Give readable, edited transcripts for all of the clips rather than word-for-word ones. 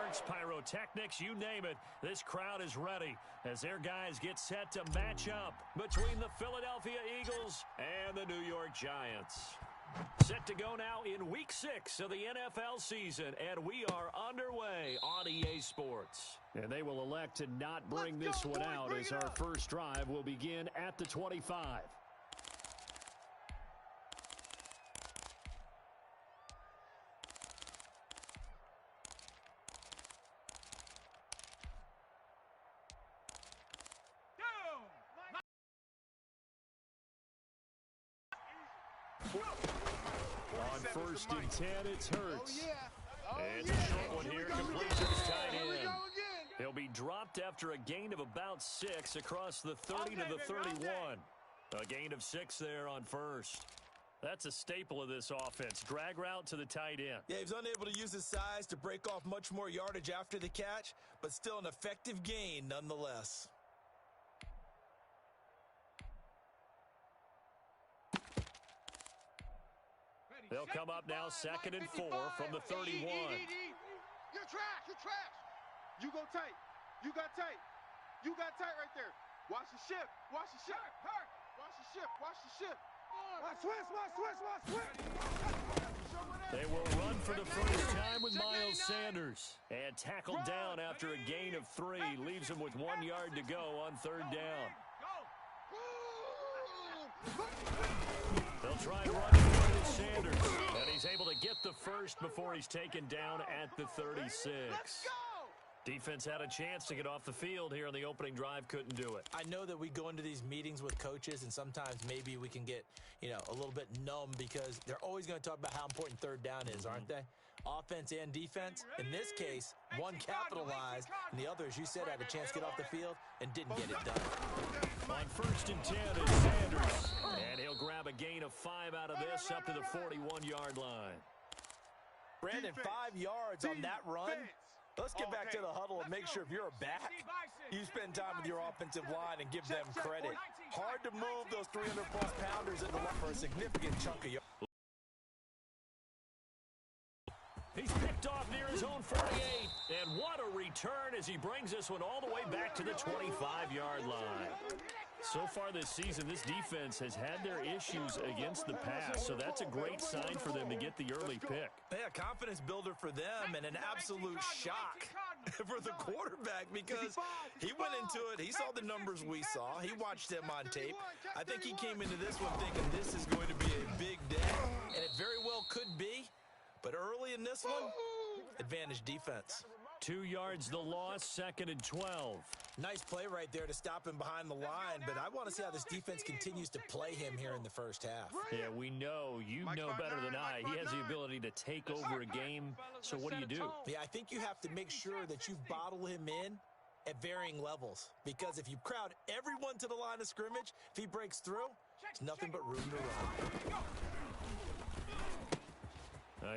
fireworks, pyrotechnics, you name it. This crowd is ready as their guys get set to match up between the Philadelphia Eagles and the New York Giants. Set to go now in Week 6 of the NFL season, and we are underway on EA Sports. And they will elect to not bring this one out as our first drive will begin at the 25. On first and 10, it's Hurts. It's a short one here, complete to his tight end. He'll be dropped after a gain of about 6 across the 30 to the 31. A gain of 6 there on first. That's a staple of this offense. Drag route to the tight end. Yeah, he's unable to use his size to break off much more yardage after the catch, but still an effective gain nonetheless. They'll come up now, 2nd and 4 from the 31. You're trash. You're trash. You go tight. You got tight. You got tight right there. Watch the ship. Watch the ship. Watch the ship. Watch the ship. Watch switch. Watch switch. Watch switch. They will run for the first time with Miles Sanders. And tackled down after a gain of 3. Leaves him with 1 yard to go on 3rd down. They'll try and run with Sanders. And he's able to get the first before he's taken down at the 36. Defense had a chance to get off the field here on the opening drive, couldn't do it. I know that we go into these meetings with coaches, and sometimes maybe we can get, a little bit numb because they're always going to talk about how important 3rd down is, aren't they? Offense and defense. In this case, one capitalized, and the other, as you said, had a chance to get off the field and didn't get it done. On 1st and 10 is Sanders. And he'll grab a gain of 5 out of this up to the 41-yard line. Brandon, 5 yards on that run. Let's get back to the huddle and make sure if you're a back, you spend time with your offensive line and give them credit. Hard to move those 300-plus pounders at the line for a significant chunk of yards. He's picked off near his own 48, and what a return as he brings this one all the way back to the 25-yard line. So far this season, this defense has had their issues against the pass, so that's a great sign for them to get the early pick. Yeah, confidence builder for them and an absolute shock for the quarterback because he went into it, he saw the numbers we saw, he watched them on tape. I think he came into this one thinking this is going to be a big day, and it very well could be. But early in this one, advantage defense. 2 yards the loss, 2nd and 12. Nice play right there to stop him behind the line, but I want to see how this defense continues to play him here in the first half. Yeah, we know. You know better than I. He has the ability to take over a game, so what do? Yeah, I think you have to make sure that you bottle him in at varying levels, because if you crowd everyone to the line of scrimmage, if he breaks through, it's nothing but room to run.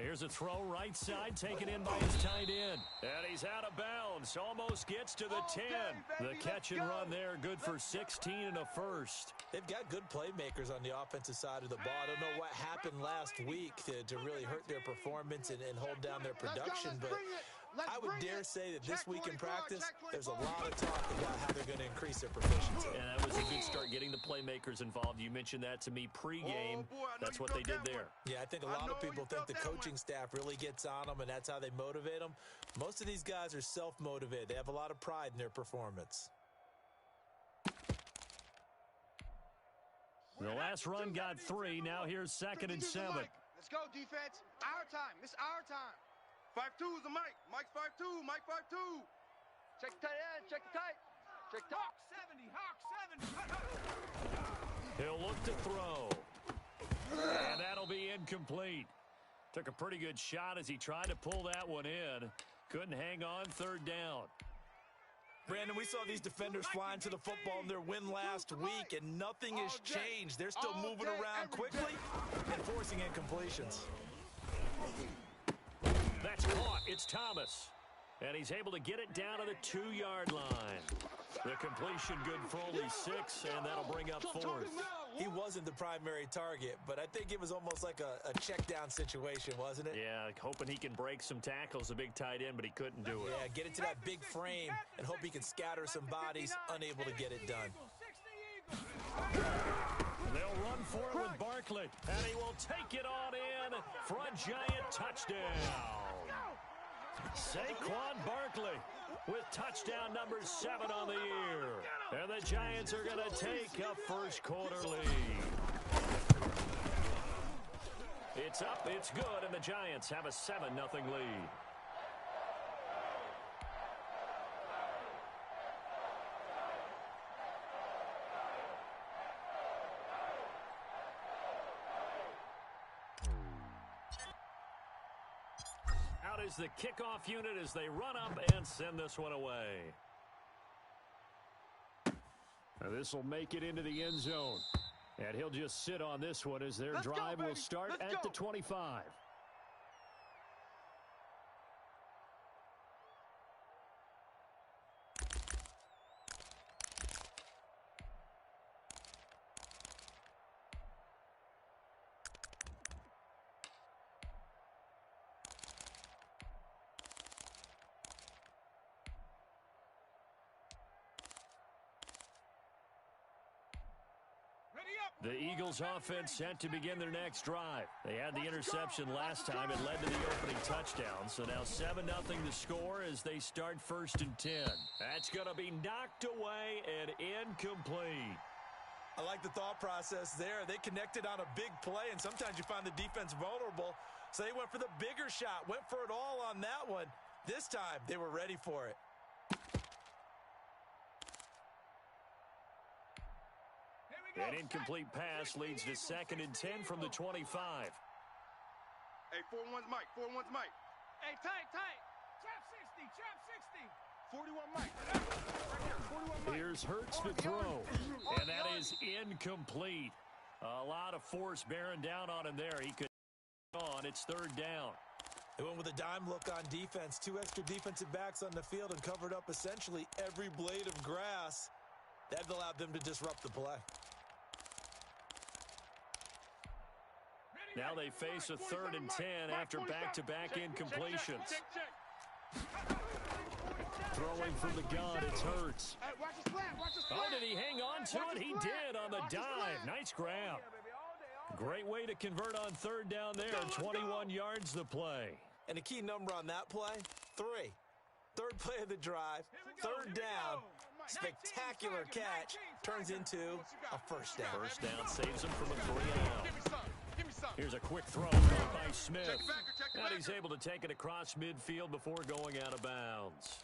Here's a throw right side, taken in by his tight end. And he's out of bounds, almost gets to the 10. The catch and run there, good for 16 and a first. They've got good playmakers on the offensive side of the ball. I don't know what happened last week to really hurt their performance and hold down their production, but I would dare say that this week in practice, there's a lot of talk about how they're going to increase their proficiency. And that was a good start, getting the playmakers involved. You mentioned that to me pregame. That's what they did there. Yeah, I think a lot of people think the coaching staff really gets on them, and that's how they motivate them. Most of these guys are self-motivated. They have a lot of pride in their performance. The last run got 3. Now here's 2nd and 7. Let's go, defense. Our time. It's our time. 5-2 is the Mike. Mike's 5-2. Mike 5-2. Check the tight end. Check the tight. Check the Hawk 70. Hawk 70. He'll look to throw. And that'll be incomplete. Took a pretty good shot as he tried to pull that one in. Couldn't hang on, 3rd down. Brandon, we saw these defenders flying to the football in their win last week, and nothing has changed. They're still moving around quickly and forcing incompletions. That's caught. It's Thomas. And he's able to get it down to the 2-yard line. The completion good for only 6, and that'll bring up 4th. he wasn't the primary target, but I think it was almost like a check down situation, wasn't it? Yeah, hoping he can break some tackles, a big tight end, but he couldn't do it. Yeah, get into that big frame and hope he can scatter some bodies, unable to get it done. They'll run for it with Barkley, and he will take it on in for a giant touchdown. Saquon Barkley with touchdown number 7 on the year. And the Giants are going to take a first quarter lead. It's up, it's good, and the Giants have a 7-0 lead. Out is the kickoff unit as they run up and send this one away. Now this will make it into the end zone. And he'll just sit on this one as their drive will start at the 25. The Eagles offense set to begin their next drive. They had the interception last time. It led to the opening touchdown. So now 7-0 the score as they start 1st and 10. That's going to be knocked away and incomplete. I like the thought process there. They connected on a big play, and sometimes you find the defense vulnerable. So they went for the bigger shot, went for it all on that one. This time, they were ready for it. An incomplete pass leads to 2nd and 10 from the 25. Hey, 4-1's Mike. 4-1's Mike. Hey, tight. Trap 60. 41 Mike. Right here, 41 Mike. Here's Hurts to throw. And that is incomplete. A lot of force bearing down on him there. He could on. It's 3rd down. They went with a dime look on defense. 2 extra defensive backs on the field and covered up essentially every blade of grass. That allowed them to disrupt the play. Now they face a 3rd and 10 after back-to-back incompletions. Throwing from the gun, it's Hurts. Oh, did he hang on to it? He did on the dive. Nice grab. Great way to convert on 3rd down there. 21 yards the play. And a key number on that play, 3. 3rd play of the drive, 3rd down. Spectacular catch turns into a 1st down. 1st down saves him from a 3-and-out. Here's a quick throw by Smith. And he's able to take it across midfield before going out of bounds.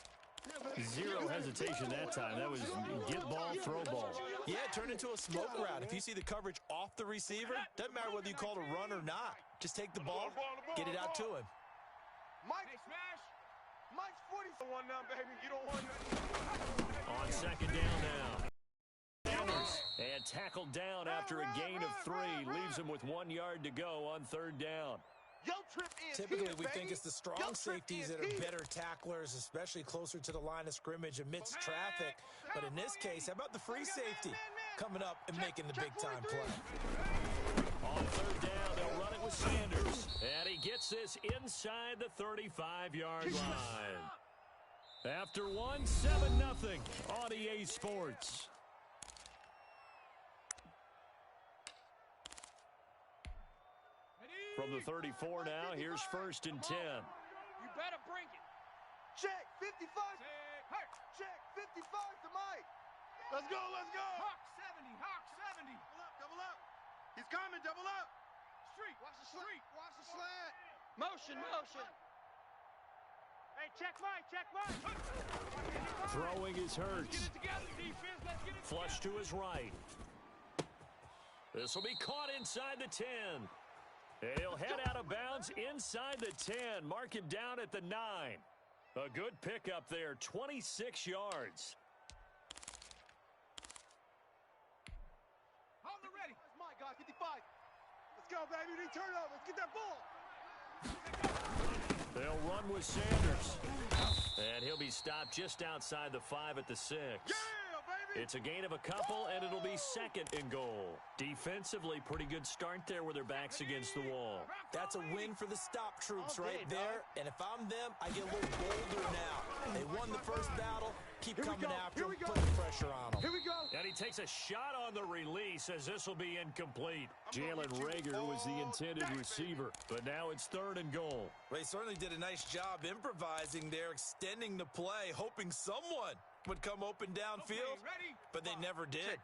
Zero hesitation that time. That was get ball, throw ball. Yeah, it turned into a smoke route. If you see the coverage off the receiver, doesn't matter whether you call it a run or not. Just take the ball, get it out to him. Mike's 41 now, baby. You don't want nothing. On 2nd down now. And tackled down after a gain of 3. Leaves him with 1 yard to go on 3rd down. Typically, we think it's the strong safeties that are better tacklers, especially closer to the line of scrimmage amidst traffic. But in this case, how about the free safety coming up and making the big-time play? On 3rd down, they'll run it with Sanders. And he gets this inside the 35-yard line. After one, 7-0 on EA Sports. From the 34 now, here's 1st and 10. You better bring it. Check 55. Check 55 to Mike. Let's go. Hawk 70. Double up. He's coming, double up. Street. Watch the slant. Motion. Hey, check Mike. Throwing is Hurts. Get it together, defense. Let's get it Flush to his right. This will be caught inside the 10. He'll head out of bounds inside the 10. Mark him down at the 9. A good pickup there, 26 yards. On the ready. My God, 55. Let's go, baby. We turn up. Let's get that ball. They'll run with Sanders. And he'll be stopped just outside the 5 at the 6. Yeah, baby. It's a gain of a couple, and it'll be second and goal. Defensively, pretty good start there with their backs against the wall. That's a win for the stop troops right there. And if I'm them, I get a little bolder now. They won the first battle. Keep coming after them. Put the pressure on them. Here we go. And he takes a shot on the release as this will be incomplete. Jalen Reagor was the intended receiver, but now it's third and goal. Well, he certainly did a nice job improvising there, extending the play, hoping someone would come open downfield, but they never did.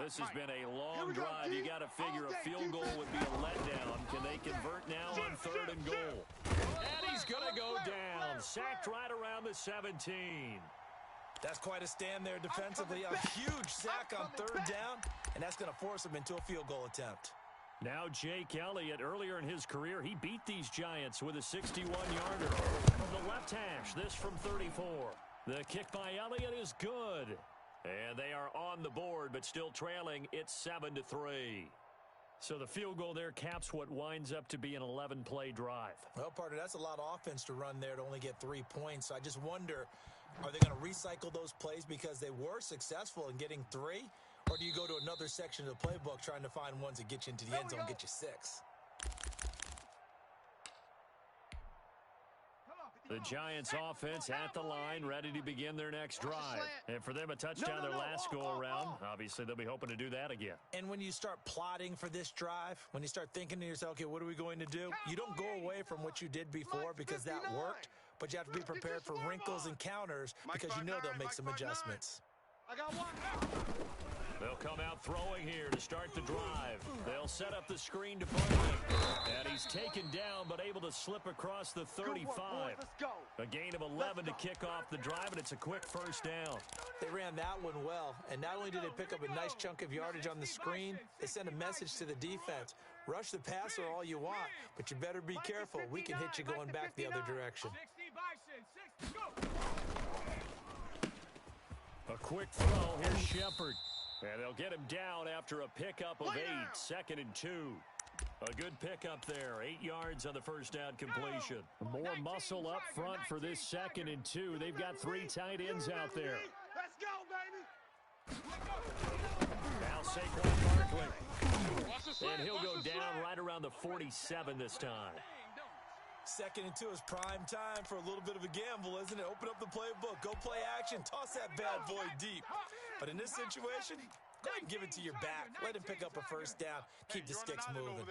This has been a long drive. You got to figure a field goal would be a letdown. Can they convert now on third and goal? And he's going to go down. Sacked right around the 17. That's quite a stand there defensively. A huge sack on third down, and that's going to force him into a field goal attempt. Now Jake Elliott, earlier in his career, he beat these Giants with a 61-yarder. From the left hash, this from 34. The kick by Elliott is good. And they are on the board, but still trailing. It's 7-3. So the field goal there caps what winds up to be an 11-play drive. Well, partner, that's a lot of offense to run there to only get 3 points. I just wonder, are they going to recycle those plays because they were successful in getting 3? Or do you go to another section of the playbook trying to find ones that get you into the end zone and get you 6? The Giants offense at the line, ready to begin their next drive. And for them, a touchdown their last go-around. Obviously, they'll be hoping to do that again. And when you start plotting for this drive, when you start thinking to yourself, okay, what are we going to do? You don't go away from what you did before because that worked, but you have to be prepared for wrinkles and counters because you know they'll make some adjustments. I got one. They'll come out throwing here to start the drive. They'll set up the screen to Barkley. And he's taken down, but able to slip across the 35. A gain of 11 to kick off the drive, and it's a quick first down. They ran that one well, and not only did they pick up a nice chunk of yardage on the screen, they sent a message to the defense. Rush the passer all you want, but you better be careful. We can hit you going back the other direction. A quick throw. Here's Shepard. And they'll get him down after a pickup of 8, 2nd and 2. A good pickup there, 8 yards on the first down completion. More muscle up front for this 2nd and 2. They've got 3 tight ends out there. Let's go, baby. Now Saquon Barkley. And he'll go down right around the 47 this time. 2nd and 2 is prime time for a little bit of a gamble, isn't it? Open up the playbook, go play action, toss that bad boy deep. But in this situation, go ahead and give it to your back. Let him pick up a first down. Keep the sticks moving.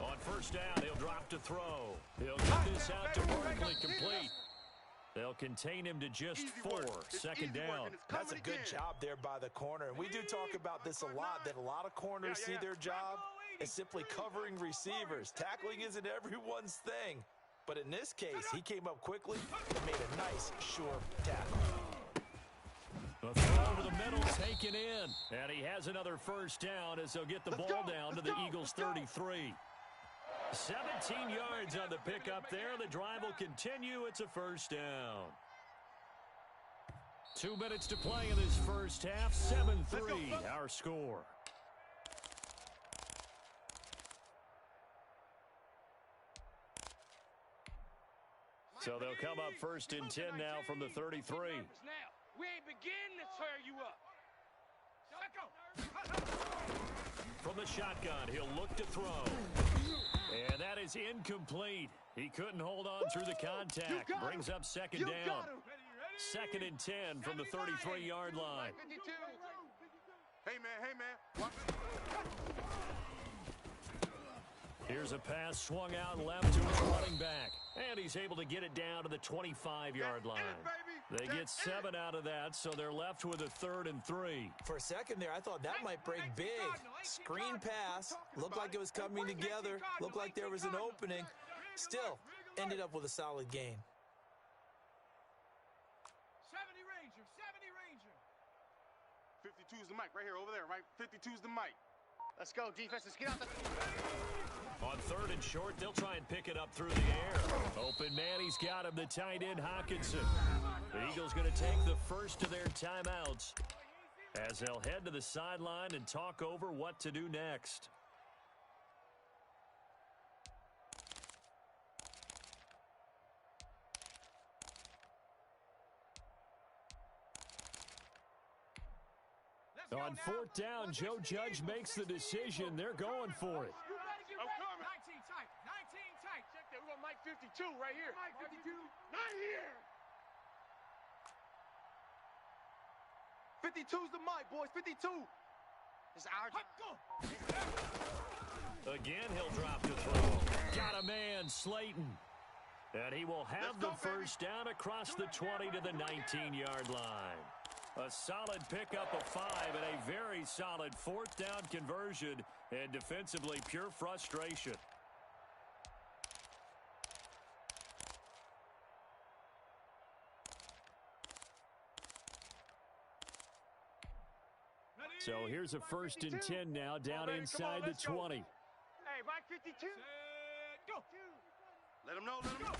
On first down, he'll drop to throw. He'll get this out to Barkley, complete. They'll contain him to just 4, 2nd down. That's a good job there by the corner. And we do talk about this a lot, that a lot of corners see their job as simply covering receivers. Tackling isn't everyone's thing. But in this case, he came up quickly and made a nice, sure tackle. The throw over the middle taken in. And he has another first down as they'll get the ball down to the Eagles' 33. 17 yards on the pickup there. The drive will continue. It's a first down. 2 minutes to play in this first half. 7-3, our score. So they'll come up 1st and 10 now from the 33. We ain't begin to tear you up. From the shotgun, he'll look to throw. And that is incomplete. He couldn't hold on through the contact. Brings up 2nd down. 2nd and 10 from the 33-yard line. Hey, man. Here's a pass swung out left to his running back. And he's able to get it down to the 25-yard line. They get 7 out of that, so they're left with a 3rd and 3. For a second there, I thought that might break big. Screen pass. Looked like it was coming together. Looked like there was an opening. Still, ended up with a solid gain. 70 Ranger, 70 Ranger. 52's the mic right here, over there, right? 52's the mic. Let's go, defense. Let's get out the... On 3rd and short, they'll try and pick it up through the air. Open man, he's got him, the tight end, Hawkinson. The Eagles going to take the first of their timeouts as they'll head to the sideline and talk over what to do next. On fourth down, Joe Judge makes the decision. They're going for it. You better get ready. 19 tight. 19 tight. Check that. We got Mike 52 right here. Mike 52. Not here. 52's the mic, boys. 52. It's our time. Again, he'll drop to throw. Got a man, Slayton. And he will have the first down across the 20 to the 19-yard line. A solid pickup of 5 and a very solid fourth down conversion, and defensively pure frustration. So here's a 1st and 10 now, down inside the 20. Hey, Mike 52. Go. Let him know. Let him know.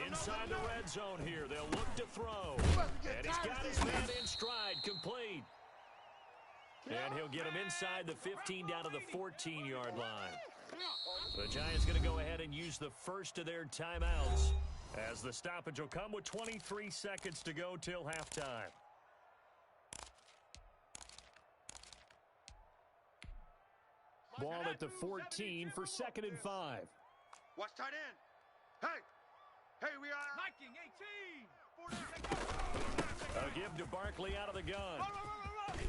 Inside the red zone here, they'll look to throw. And he's got his man in stride, complete. And he'll get him inside the 15 down to the 14-yard line. The Giants going to go ahead and use the first of their timeouts, as the stoppage will come with 23 seconds to go till halftime. Ball at the 14 for 2nd and 5. Watch tight end. Hey, we are. Viking 18. A give to Barkley out of the gun.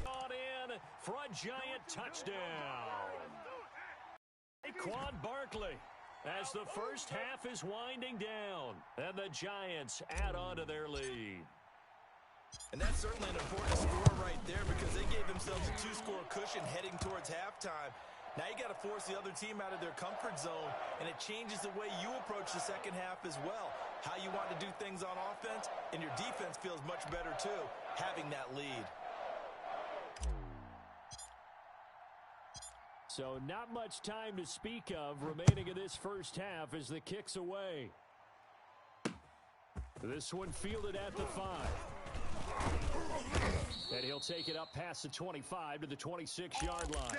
On in for a Giant touchdown. Saquon Barkley, as the first half is winding down, and the Giants add on to their lead. And that's certainly an important score right there, because they gave themselves a 2-score cushion heading towards halftime. Now you got to force the other team out of their comfort zone, and it changes the way you approach the second half as well. How you want to do things on offense, and your defense feels much better too, having that lead. So not much time to speak of remaining in this first half as the kick's away. This one fielded at the 5. And he'll take it up past the 25 to the 26-yard line.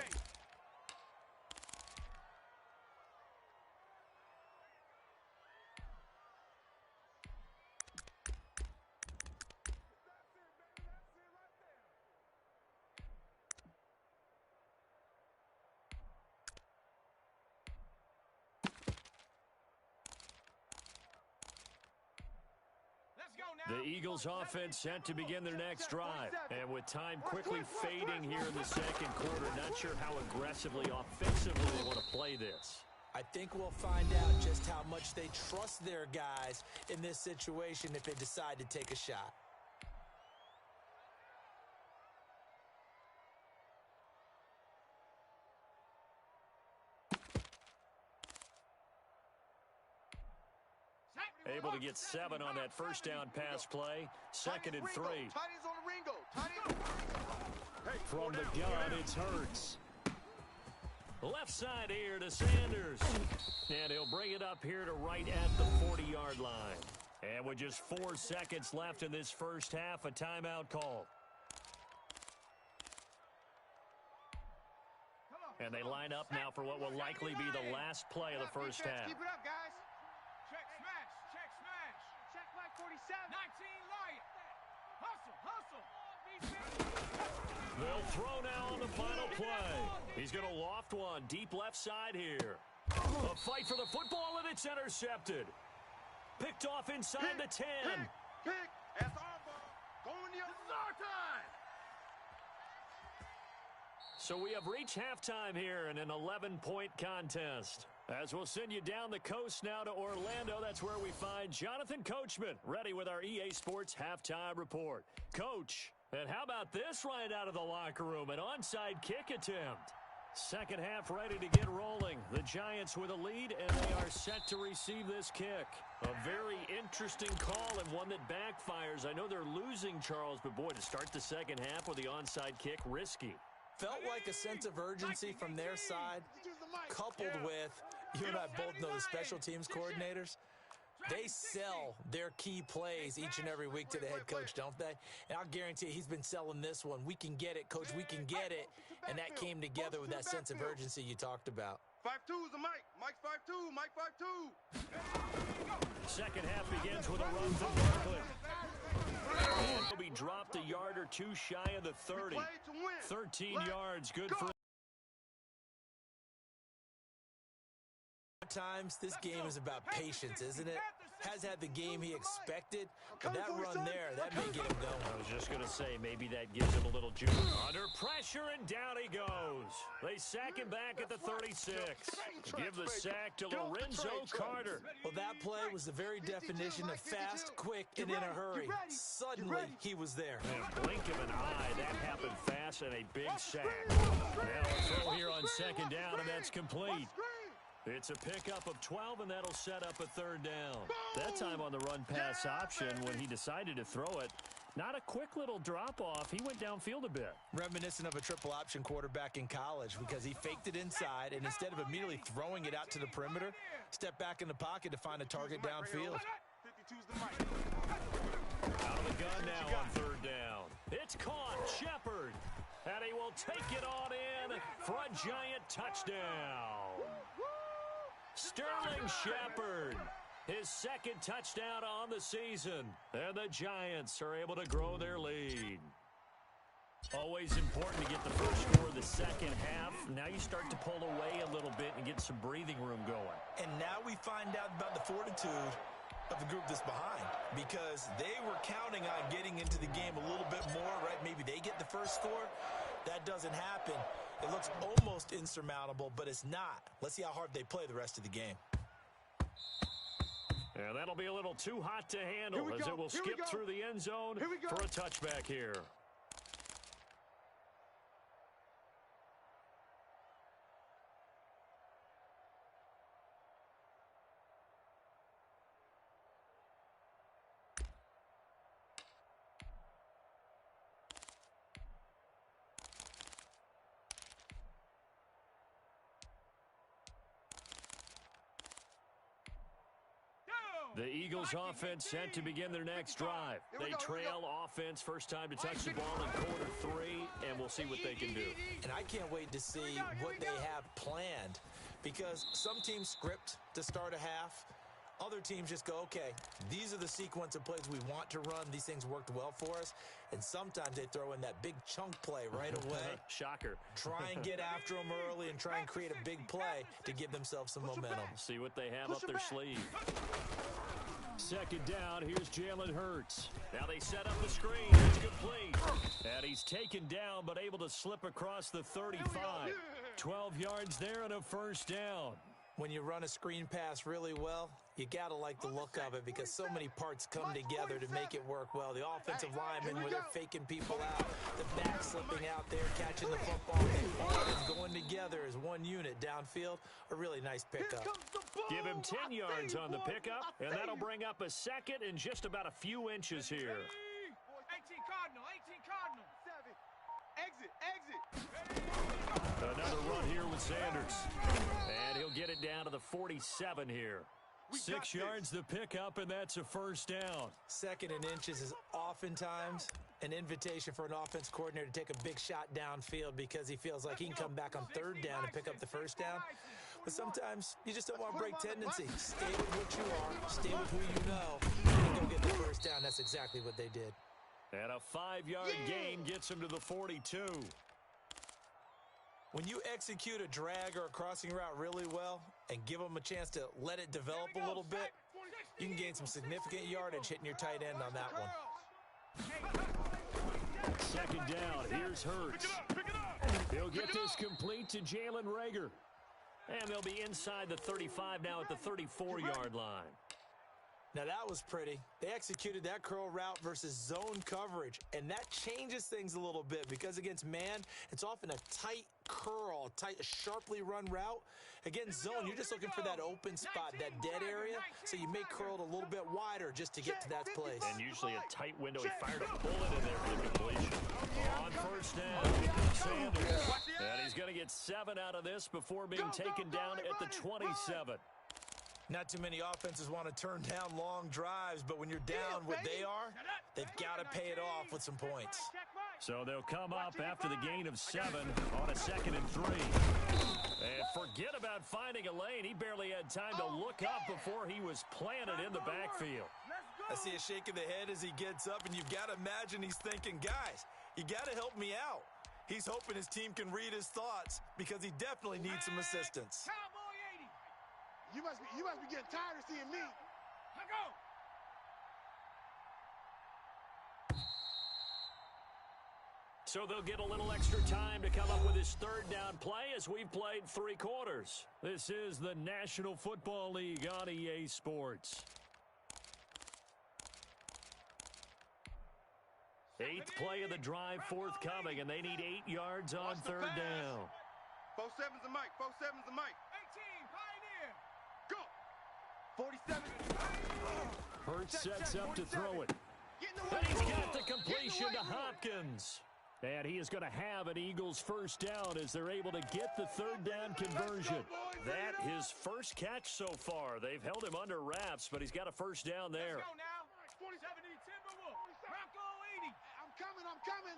The Eagles offense set to begin their next drive. And with time quickly fading here in the second quarter, not sure how aggressively, offensively they want to play this. I think we'll find out just how much they trust their guys in this situation if they decide to take a shot. Able to get 7 on that first down pass play. 2nd and 3. From the gun, it's Hurts. Left side here to Sanders. And he'll bring it up here to right at the 40-yard line. And with just 4 seconds left in this first half, a timeout call. And they line up now for what will likely be the last play of the first half. Keep it up, guys. Check smash. Check smash. Check Mike 47. 19 Lion. Hustle. They'll throw now on the final play. He's going to loft one deep left side here. A fight for the football, and it's intercepted. Picked off inside the 10. Pick. That's our ball. Going the other time. So we have reached halftime here in an 11-point contest. As we'll send you down the coast now to Orlando, that's where we find Jonathan Coachman, ready with our EA Sports Halftime Report. Coach, and how about this right out of the locker room, an onside kick attempt. Second half ready to get rolling. The Giants with a lead, and they are set to receive this kick. A very interesting call and one that backfires. I know they're losing, Charles, but boy, to start the second half with the onside kick, risky. Felt like a sense of urgency from their side, coupled with, you and I both know the special teams coordinators. They sell their key plays each and every week to the head coach, don't they? And I'll guarantee you he's been selling this one. We can get it, coach, we can get it. And that came together with that sense of urgency you talked about. 5-2 is the Mike. Mike's 5-2. Mike 5-2. Second half begins with a run from Barkley. And he'll be dropped a yard or two shy of the 30. 13 yards, good for. Times this game is about patience, isn't it? Has had the game he expected, but that run there, that may get him going. I was just going to say, maybe that gives him a little juice. Under pressure, and down he goes. They sack him back at the 36. Give the sack to Lorenzo Carter. Well, that play was the very definition of fast, quick, and in a hurry. Suddenly, he was there. In a blink of an eye, that happened fast, and a big sack. Now a throw here on second down, and that's complete. It's a pickup of 12, and that'll set up a third down. That time on the run-pass option when he decided to throw it. Not a quick little drop-off. He went downfield a bit. Reminiscent of a triple-option quarterback in college because he faked it inside, and instead of immediately throwing it out to the perimeter, stepped back in the pocket to find a target downfield. Out of the gun now on third down. It's caught. Shepard. And he will take it on in for a giant touchdown. Sterling Shepard, his second touchdown on the season. And the Giants are able to grow their lead. Always important to get the first score of the second half. Now you start to pull away a little bit and get some breathing room going. And now we find out about the fortitude of the group that's behind, because they were counting on getting into the game a little bit more, right? Maybe they get the first score. That doesn't happen. It looks almost insurmountable, but it's not. Let's see how hard they play the rest of the game. And that'll be a little too hot to handle as it will skip through the end zone for a touchback here. The Eagles offense set to begin their next drive. They trail offense first time to touch the ball in quarter three, and we'll see what they can do. And I can't wait to see what they have planned, because some teams script to start a half. Other teams just go, okay, these are the sequence of plays we want to run. These things worked well for us. And sometimes they throw in that big chunk play right away. Shocker. Try and get after them early and try and create a big play to give themselves some momentum. See what they have up their sleeve. Second down, here's Jalen Hurts. Now they set up the screen. It's complete. And he's taken down but able to slip across the 35. 12 yards there and a first down. When you run a screen pass really well, you got to like the look of it because so many parts come together to make it work well. The offensive linemen, where they're faking people out, the back slipping out there, catching the football, all of it going together as one unit downfield. A really nice pickup. Give him 10 yards on the pickup, and that'll bring up a second and just about a few inches here. 18 Cardinal, 18 Cardinal. 7. Exit. Another run here with Sanders. And he'll get it down to the 47 here. 6 yards the pickup, and that's a first down. Second and inches is oftentimes an invitation for an offense coordinator to take a big shot downfield because he feels like he can come back on third down and pick up the first down. But sometimes you just don't want to break tendency. Stay with what you are, stay with who you know, and go get the first down. That's exactly what they did. And a 5-yard gain gets him to the 42. When you execute a drag or a crossing route really well and give them a chance to let it develop a little bit, you can gain some significant yardage hitting your tight end on that one. Second down, here's Hurts. He'll get this complete to Jalen Reagor. And they'll be inside the 35 now at the 34-yard line. Now that was pretty. They executed that curl route versus zone coverage, and that changes things a little bit because against man, it's often a tight curl, tight, sharply run route. Against zone, you're just looking for that open spot, that dead area, so you may curl it a little bit wider just to get to that place. And usually a tight window. He fired a bullet in there for the completion. On first down, Sanders. And he's going to get 7 out of this before being taken down at the 27. Not too many offenses want to turn down long drives, but when you're down what they are, they've got to pay it off with some points. So they'll come up after the gain of 7 on a 2nd and 3. And forget about finding a lane. He barely had time to look up before he was planted in the backfield. I see a shake of the head as he gets up, and you've got to imagine he's thinking, guys, you got to help me out. He's hoping his team can read his thoughts because he definitely needs some assistance. Cowboy 80. You must be getting tired of seeing me. Let go. So they'll get a little extra time to come up with his third down play as we've played 3 quarters. This is the National Football League on EA Sports. 8th play of the drive forthcoming, and they need 8 yards on third down. 4-7's a mic. 4-7's a mic. 18, Pioneer. Go. 47. Hurts sets up to throw it. And he's got the completion to Hopkins. And he is going to have an Eagles first down as they're able to get the third down conversion. That his first catch so far. They've held him under wraps, but he's got a first down there. Let's go now. 70 Timberwolves. Bronco 80. I'm coming.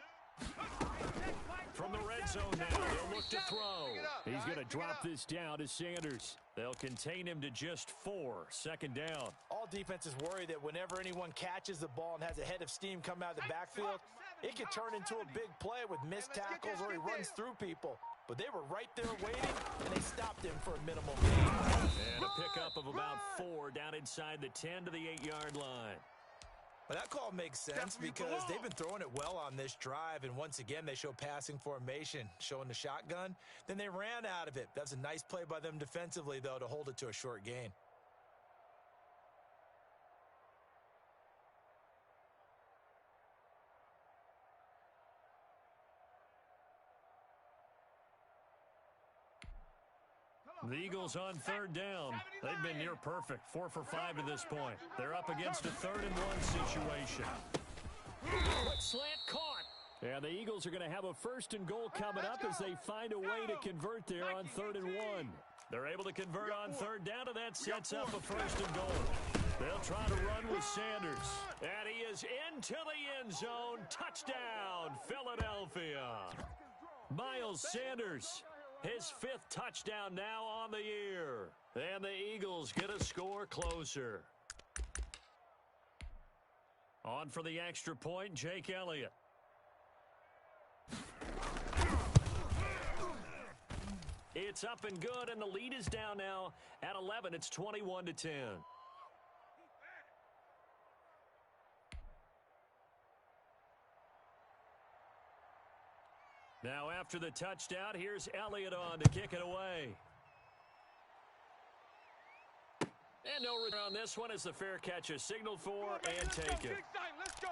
From the red zone now, they'll look to throw. He's going to drop this down to Sanders. They'll contain him to just 4. Second down. All defenses worry that whenever anyone catches the ball and has a head of steam come out of the backfield, it could turn into a big play with missed tackles or he runs through people. But they were right there waiting, and they stopped him for a minimal gain. And a pickup of about 4 down inside the 10 to the 8-yard line. But that call makes sense because they've been throwing it well on this drive, and once again, they show passing formation, showing the shotgun. Then they ran out of it. That's a nice play by them defensively, though, to hold it to a short gain. The Eagles on third down. They've been near perfect, 4 for 5 to this point. They're up against a 3rd and 1 situation. Quick slant caught. And the Eagles are going to have a 1st and goal coming up as they find a way to convert there on 3rd and 1. They're able to convert on 3rd down, and that sets up a 1st and goal. They'll try to run with Sanders. And he is into the end zone. Touchdown, Philadelphia. Miles Sanders. His 5th touchdown now on the year. And the Eagles get a score closer. On for the extra point, Jake Elliott. It's up and good, and the lead is down now at 11. It's 21-10. Now after the touchdown, here's Elliott on to kick it away. And no return on this one as the fair catch is signaled for and taken. Let's go.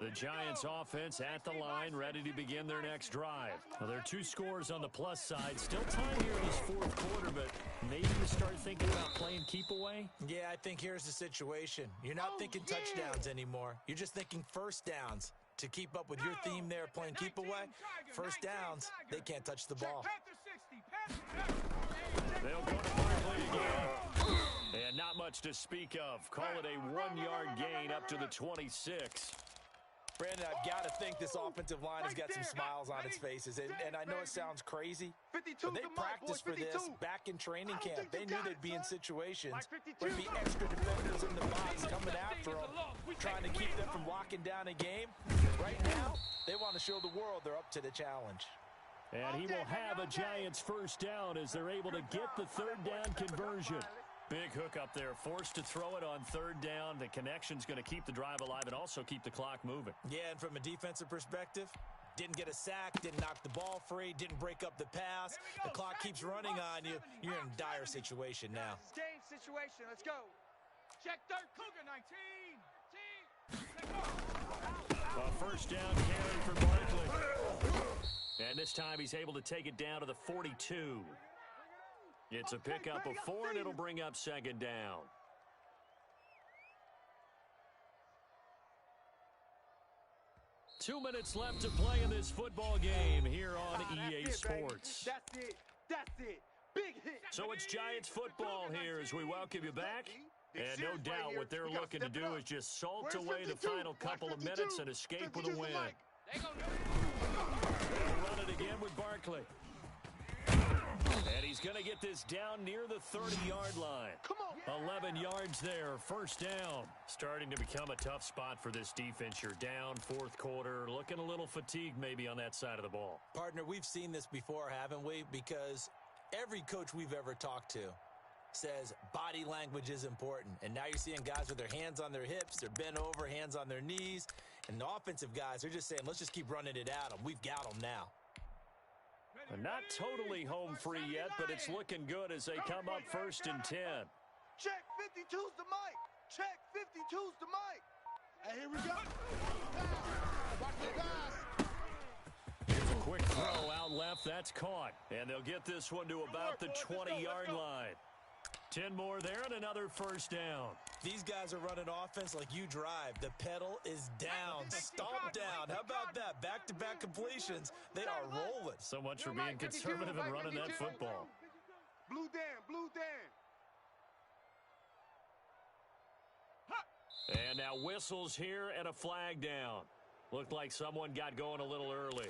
The Giants offense at the line, ready to begin their next drive. Now, there are 2 scores on the plus side. Still time here in this 4th quarter, but maybe you start thinking about playing keep away? Yeah, I think here's the situation. You're not thinking touchdowns anymore. You're just thinking first downs. To keep up with your theme there, playing keep away, first downs, they can't touch the ball. They'll go to Barkley again. And not much to speak of. Call it a 1-yard gain up to the 26. Brandon, I've got to think this offensive line has got some smiles on its faces. And I know it sounds crazy, but they practiced for this back in training camp. They knew they'd be in situations where there'd be extra defenders in the box coming after them, trying to keep them from locking down a game. Right now, they want to show the world they're up to the challenge. And he will have a Giants first down as they're able to get the 3rd down conversion. Big hook up there, forced to throw it on 3rd down. The connection's going to keep the drive alive and also keep the clock moving. Yeah, and from a defensive perspective, didn't get a sack, didn't knock the ball free, didn't break up the pass. The clock keeps running on you. You're in a dire situation now. Game situation. Let's go. Check third. Cougar 19. A first down carry for Barkley. And this time he's able to take it down to the 42. It's a pickup of 4, and it'll bring up 2nd down. Two minutes left to play in this football game here on EA Sports. That's it. Big hit. So it's Giants football here as we welcome you back. And no doubt what they're looking to do is just salt away the final couple of minutes and escape with a win. They'll run it again with Barkley. And he's going to get this down near the 30-yard line. Come on. 11 yards there, first down. Starting to become a tough spot for this defense. You're down, fourth quarter, looking a little fatigued maybe on that side of the ball. Partner, we've seen this before, haven't we? Because every coach we've ever talked to says body language is important. And now you're seeing guys with their hands on their hips, they're bent over, hands on their knees. And the offensive guys are just saying, let's just keep running it at them. We've got them now. And not totally home free yet, but it's looking good as they come up first and 10. Check 52's the mic. Check 52's the mic. And here we go. Watch the guys. Here's a quick throw out left. That's caught. And they'll get this one to about the 20-yard line. 10 more there and another first down. These guys are running offense like you drive. The pedal is down, stomp down. How about that? Back-to-back completions. They are rolling. So much for being conservative and running that football. Blue Dan, blue Dan. And now whistles here and a flag down. Looked like someone got going a little early.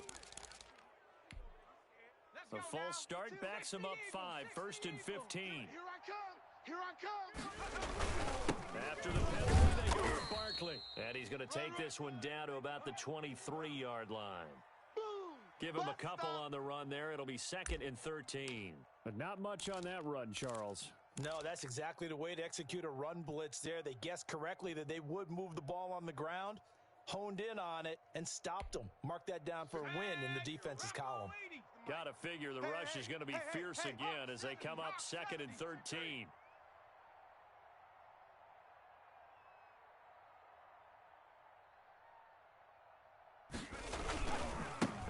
The false start backs him up 5, first and 15. Here I come. Here I come. After the penalty, they go with Barkley. And he's going to take this one down to about the 23-yard line. Boom. Give him a couple on the run there. It'll be second and 13. But not much on that run, Charles. No, that's exactly the way to execute a run blitz there. They guessed correctly that they would move the ball on the ground, honed in on it, and stopped them. Mark that down for a win in the defense's column. Got to figure the rush is going to be fierce again as they come up second and 13.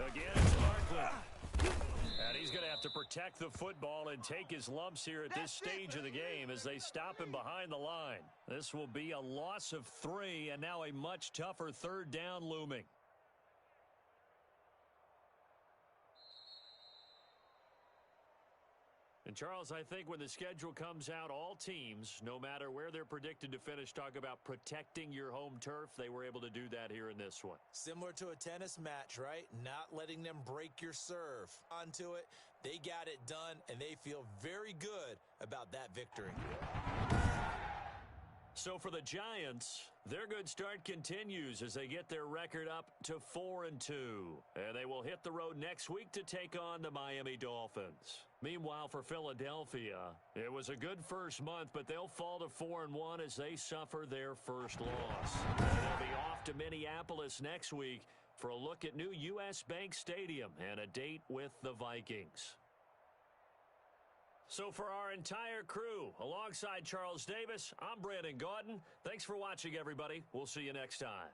Again, it's Barkley. And he's going to have to protect the football and take his lumps here at this stage of the game as they stop him behind the line. This will be a loss of 3 and now a much tougher third down looming. And, Charles, I think when the schedule comes out, all teams, no matter where they're predicted to finish, talk about protecting your home turf. They were able to do that here in this one. Similar to a tennis match, right? Not letting them break your serve. Onto it, they got it done, and they feel very good about that victory. So for the Giants, their good start continues as they get their record up to 4-2. And they will hit the road next week to take on the Miami Dolphins. Meanwhile, for Philadelphia, it was a good first month, but they'll fall to 4-1 as they suffer their first loss. And they'll be off to Minneapolis next week for a look at new U.S. Bank Stadium and a date with the Vikings. So for our entire crew, alongside Charles Davis, I'm Brandon Gaudin. Thanks for watching, everybody. We'll see you next time.